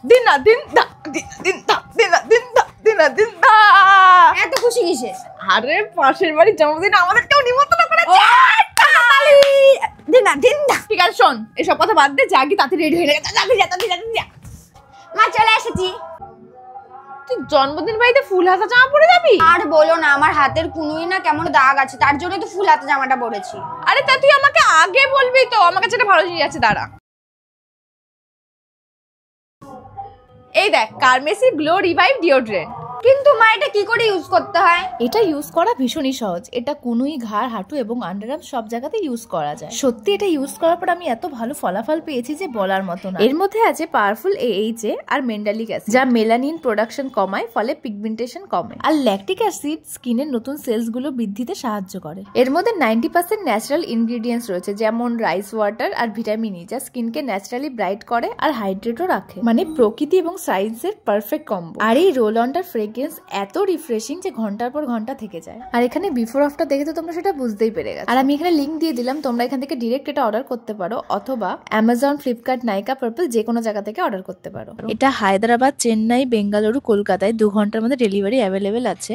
দিনা দিন দা দিন দা দিনা দিন দা দিনা দিন দা। এত খুশি কিসে? আরে পাশের বাড়ির জন্মদিন আমাদেরকেও নিমন্ত্রণ করেছে। দিনা দিন দা। ঠিক আছে শোন, এসব কথা বাদ দে, যা কি তাড়াতাড়ি রেডি হয়ে নে। যা। মা চলে এসেছি। তুই জন্মদিন বাড়িতে ফুল হাতা জামা পরে যাবি? আর বলো না, আমার হাতের কুনুই না কেমন দাগ আছে, তার জন্য তো ফুল হাতে জামাটা পরেছি। আরে তা তুই আমাকে আগে বলবি তো, আমার কাছে একটা ভালো জিনিস আছে, দাঁড়া। এই দেখ, কারমেসি গ্লো রিভাইভ ডিওড্রেন্ট। কিন্তু মা এটা কি করে ইউজ করতে হয়? এটা ইউজ করা ভীষণই সহজ। এটা কুনুই, ঘাড়, হাঁটু এবং আন্ডারআর্ম সব জায়গাতে ইউজ করা যায়। সত্যি এটা ইউজ করার পর আমি এত ভালো ফলাফল পেয়েছি যে বলার মতো না। এর মধ্যে আছে পাওয়ারফুল AHA আর মেন্ডালিক অ্যাসিড, যা মেলানিন প্রোডাকশন কমায়, ফলে পিগমেন্টেশন কমে। আর ল্যাকটিক অ্যাসিড স্কিনের নতুন সেলস গুলো বৃদ্ধিতে সাহায্য করে। এর মধ্যে 90% ন্যাচারাল ইনগ্রেডিয়েন্টস রয়েছে, যেমন রাইস ওয়াটার আর ভিটামিন ই, যা স্কিনকে ন্যাচারালি ব্রাইট করে আর হাইড্রেটও রাখে। মানে প্রকৃতি এবং সায়েন্সের পারফেক্ট কম্বো। আর এই রোল অনটার ফ্রেগ্রেন্স এত রিফ্রেশিং যে ঘন্টার পর ঘন্টা থেকে যায়। আর এখানে বিফোর আফটার দেখে তো তোমরা সেটা বুঝতেই পেরে গেছো। আর আমি এখানে লিংক দিয়ে দিলাম, তোমরা এখান থেকে ডিরেক্ট এটা অর্ডার করতে পারো, অথবা অ্যামাজন, ফ্লিপকার্ট, নাইকা, পার্পল যে কোনো জায়গা থেকে অর্ডার করতে পারো। এটা হায়দ্রাবাদ, চেন্নাই, বেঙ্গালুরু, কলকাতায় 2 ঘন্টার মধ্যে ডেলিভারি অ্যাভেলেবেল আছে।